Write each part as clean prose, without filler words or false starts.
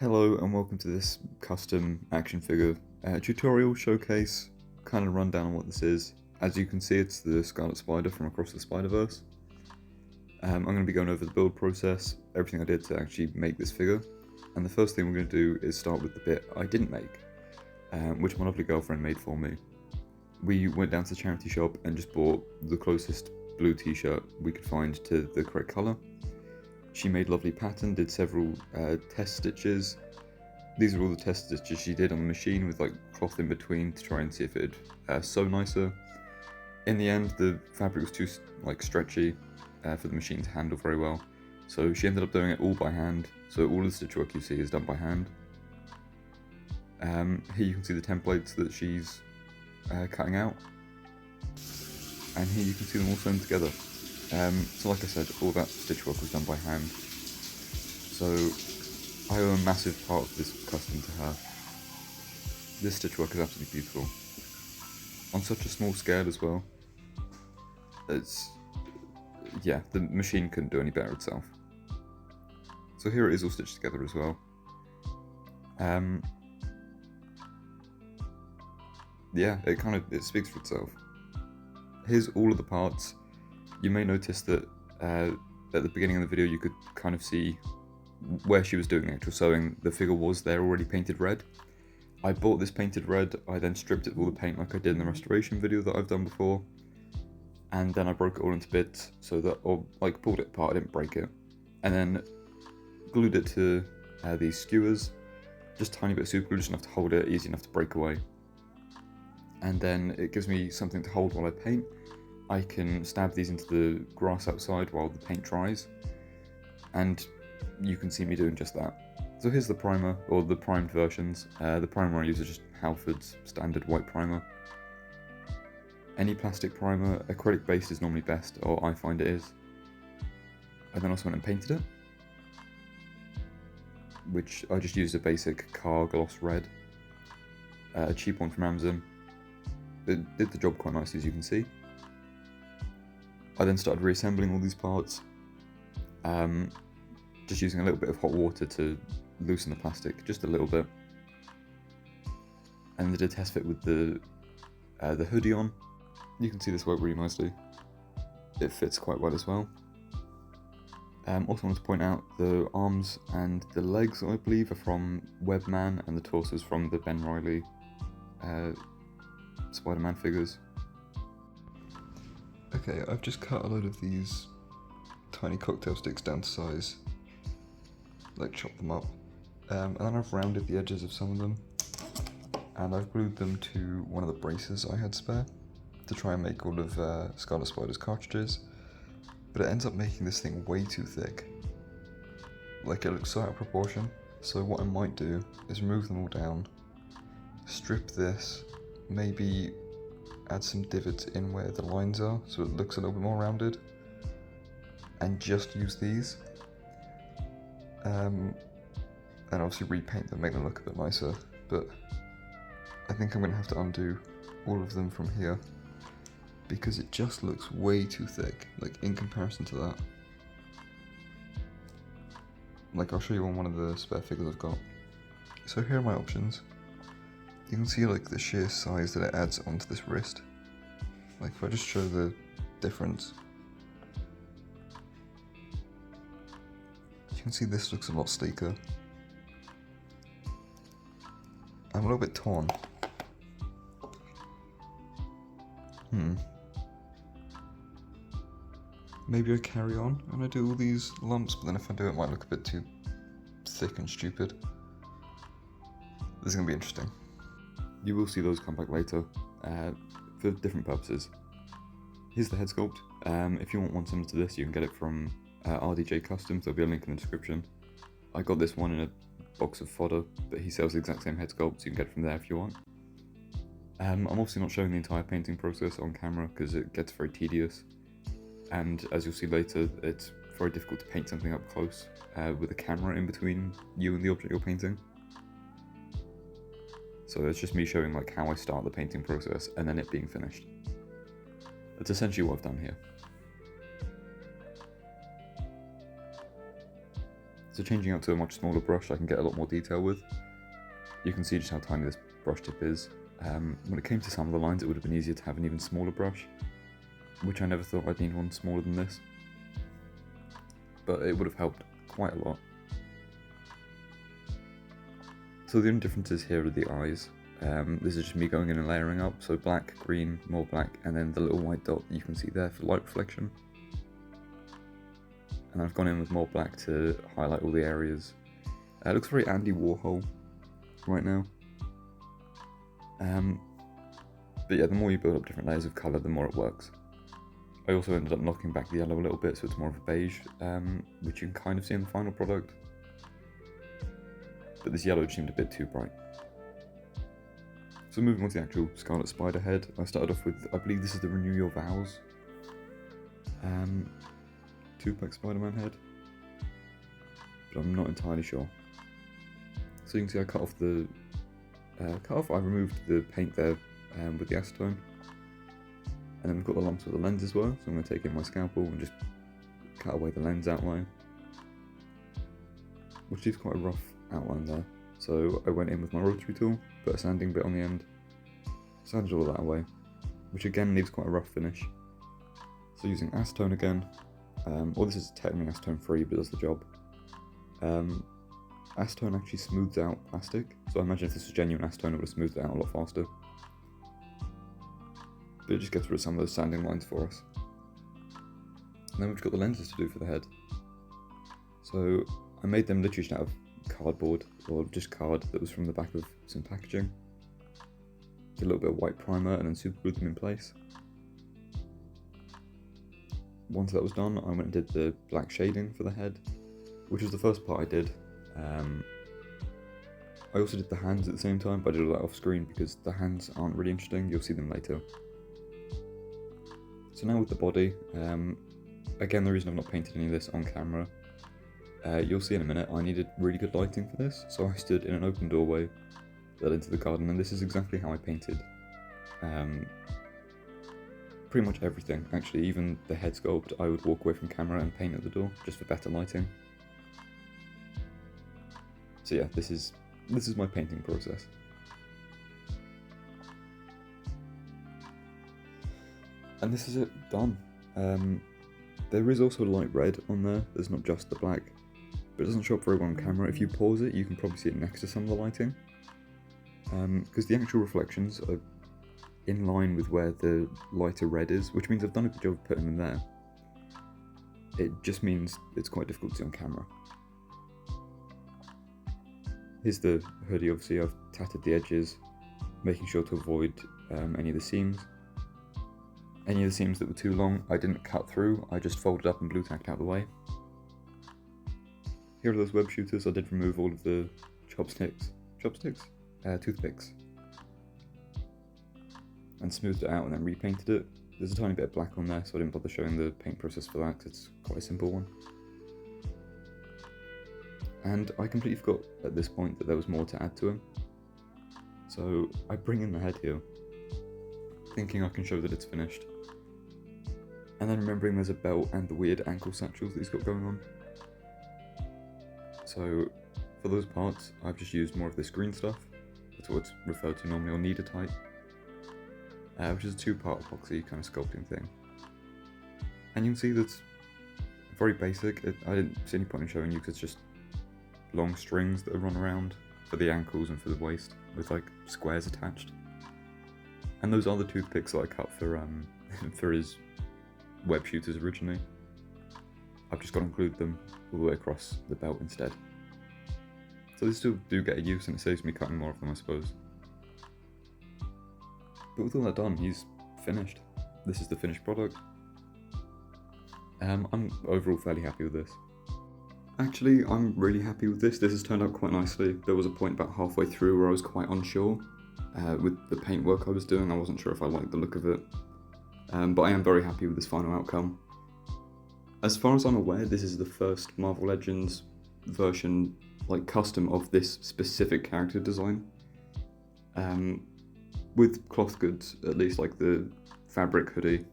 Hello and welcome to this custom action figure tutorial showcase, kind of rundown on what this is. As you can see, it's the Scarlet Spider from across the Spiderverse. I'm going to be going over the build process, everything I did to actually make this figure, and the first thing we're going to do is start with the bit I didn't make, which my lovely girlfriend made for me. We went down to the charity shop and just bought the closest blue t-shirt we could find to the correct colour. She made a lovely pattern, did several test stitches. These are all the test stitches she did on the machine with like cloth in between to try and see if it'd sew nicer. In the end, the fabric was too stretchy for the machine to handle very well, so she ended up doing it all by hand. So all of the stitch work you see is done by hand. Here you can see the templates that she's cutting out, and here you can see them all sewn together. So like I said, all that stitch work was done by hand, so I owe a massive part of this custom to her. This stitch work is absolutely beautiful, on such a small scale as well. Yeah, the machine couldn't do any better itself. So here it is all stitched together as well. Yeah, it speaks for itself. Here's all of the parts. You may notice that at the beginning of the video you could kind of see where she was doing the actual sewing. The figure was there already painted red. I bought this painted red, I then stripped it of all the paint like I did in the restoration video that I've done before, and then I broke it all into bits so that, or like pulled it apart, I didn't break it, and then glued it to these skewers, just tiny bit of super glue, just enough to hold it, easy enough to break away. And then it gives me something to hold while I paint. I can stab these into the grass outside while the paint dries, and you can see me doing just that. So here's the primer, or the primed versions. The primer I use is just Halford's standard white primer. Any plastic primer, acrylic based is normally best, or I find it is. I then also went and painted it, which I just used a basic car gloss red, a cheap one from Amazon. It did the job quite nicely, as you can see. I then started reassembling all these parts, just using a little bit of hot water to loosen the plastic, just a little bit. And I did a test fit with the hoodie on. You can see this worked really nicely. It fits quite well as well. Also want to point out the arms and the legs, I believe, are from Webman, and the torso is from the Ben Reilly Spider-Man figures. Okay, I've just cut a load of these tiny cocktail sticks down to size, like chopped them up, and then I've rounded the edges of some of them, and I've glued them to one of the braces I had spare to try and make all of Scarlet Spider's cartridges, but it ends up making this thing way too thick. Like, it looks so out of proportion, so what I might do is remove them all down, strip this, maybe add some divots in where the lines are so it looks a little bit more rounded, and just use these, and obviously repaint them, make them look a bit nicer. But I think I'm going to have to undo all of them from here because it just looks way too thick, like in comparison to that. Like, I'll show you on one of the spare figures I've got. So here are my options. You can see like the sheer size that it adds onto this wrist. Like, if I just show the difference, you can see this looks a lot sleeker. I'm a little bit torn. Maybe I carry on and I do all these lumps, but then if I do it might look a bit too thick and stupid. This is going to be interesting. You will see those come back later, for different purposes. Here's the head sculpt. If you want one similar to this, you can get it from RDJ Customs, there'll be a link in the description. I got this one in a box of fodder, but he sells the exact same head sculpt, so you can get it from there if you want. I'm obviously not showing the entire painting process on camera because it gets very tedious, and as you'll see later, it's very difficult to paint something up close with a camera in between you and the object you're painting. So it's just me showing like how I start the painting process and then it being finished. That's essentially what I've done here. So changing out to a much smaller brush I can get a lot more detail with. You can see just how tiny this brush tip is. When it came to some of the lines, it would have been easier to have an even smaller brush, which I never thought I'd need one smaller than this. But it would have helped quite a lot. So the only differences here are the eyes. This is just me going in and layering up, so black, green, more black, and then the little white dot that you can see there for light reflection. And I've gone in with more black to highlight all the areas. It looks very Andy Warhol right now. But yeah, the more you build up different layers of colour, the more it works. I also ended up knocking back the yellow a little bit, so it's more of a beige, which you can kind of see in the final product. But this yellow seemed a bit too bright. So moving on to the actual Scarlet Spider head, I started off with, I believe this is the Renew Your Vows Tupac Spider-Man head, but I'm not entirely sure. So you can see I cut off I removed the paint there with the acetone, and then we've got the lumps with the lens as well, so I'm going to take in my scalpel and just cut away the lens outline, which is quite a rough outline there. So I went in with my rotary tool, put a sanding bit on the end, sanded all that away, which again leaves quite a rough finish. So using acetone again, or this is technically acetone free but does the job. Acetone actually smooths out plastic, so I imagine if this was genuine acetone it would have smoothed it out a lot faster. But it just gets rid of some of those sanding lines for us. And then we've got the lenses to do for the head. So I made them literally just out of cardboard, or just card that was from the back of some packaging. Did a little bit of white primer and then super glued them in place. Once that was done, I went and did the black shading for the head, which was the first part I did. I also did the hands at the same time, but I did all that off screen because the hands aren't really interesting, you'll see them later. So now with the body, again the reason I've not painted any of this on camera, you'll see in a minute, I needed really good lighting for this, so I stood in an open doorway that led into the garden, and this is exactly how I painted pretty much everything. Actually, even the head sculpt, I would walk away from camera and paint at the door, just for better lighting. So yeah, this is my painting process. And this is it, done. There is also light red on there, there's not just the black, but it doesn't show up very well on camera. If you pause it, you can probably see it next to some of the lighting, because the actual reflections are in line with where the lighter red is, which means I've done a good job of putting them there. It just means it's quite difficult to see on camera. Here's the hoodie. Obviously I've tatted the edges, making sure to avoid any of the seams. Any of the seams that were too long I didn't cut through, I just folded up and blue tacked out the way. Here are those web shooters. I did remove all of the toothpicks, and smoothed it out and then repainted it. There's a tiny bit of black on there, so I didn't bother showing the paint process for that, because it's quite a simple one. And I completely forgot at this point that there was more to add to him. So I bring in the head here, thinking I can show that it's finished. And then remembering there's a belt and the weird ankle satchels that he's got going on. So for those parts, I've just used more of this green stuff. That's what it's referred to normally, or Kneadertite, which is a 2-part epoxy kind of sculpting thing. And you can see that's very basic. I didn't see any point in showing you because it's just long strings that are run around for the ankles and for the waist with like squares attached. And those are the toothpicks that I cut for for his web shooters originally. I've just got to include them all the way across the belt instead. So they still do get a use, and it saves me cutting more of them, I suppose. But with all that done, he's finished. This is the finished product. I'm overall fairly happy with this. Actually, I'm really happy with this. This has turned out quite nicely. There was a point about halfway through where I was quite unsure. With the paint work I was doing, I wasn't sure if I liked the look of it. But I am very happy with this final outcome. As far as I'm aware, this is the first Marvel Legends version, like custom, of this specific character design. With cloth goods, at least, like the fabric hoodie.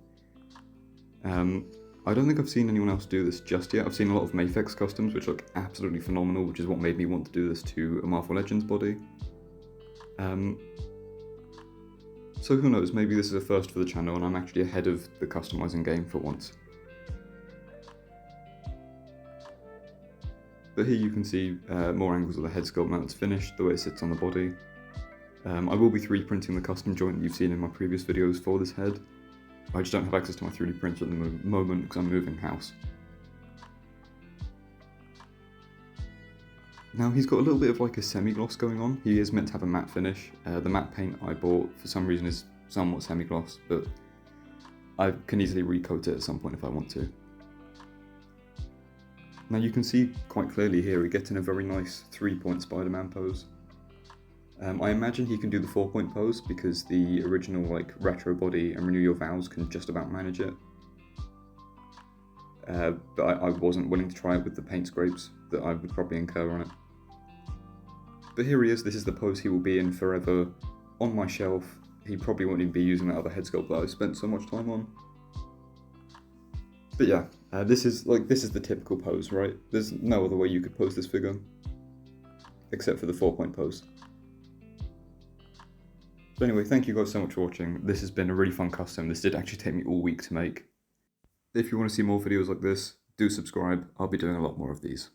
I don't think I've seen anyone else do this just yet. I've seen a lot of Mafex customs, which look absolutely phenomenal, which is what made me want to do this to a Marvel Legends body. So who knows, maybe this is a first for the channel and I'm actually ahead of the customizing game for once. But here you can see more angles of the head sculpt now it's finished, the way it sits on the body. I will be 3D printing the custom joint that you've seen in my previous videos for this head. I just don't have access to my 3D printer at the moment because I'm moving house. Now he's got a little bit of like a semi-gloss going on. He is meant to have a matte finish. The matte paint I bought for some reason is somewhat semi-gloss, but I can easily recoat it at some point if I want to. Now you can see quite clearly here we get in a very nice 3-point Spider-Man pose. I imagine he can do the 4-point pose because the original like retro body and Renew Your Vows can just about manage it. But I wasn't willing to try it with the paint scrapes that I would probably incur on it. But here he is, this is the pose he will be in forever on my shelf. He probably won't even be using that other head sculpt that I spent so much time on. But yeah, this is the typical pose, right? There's no other way you could pose this figure, except for the 4-point pose. But anyway, thank you guys so much for watching. This has been a really fun custom. This did actually take me all week to make. If you want to see more videos like this, do subscribe. I'll be doing a lot more of these.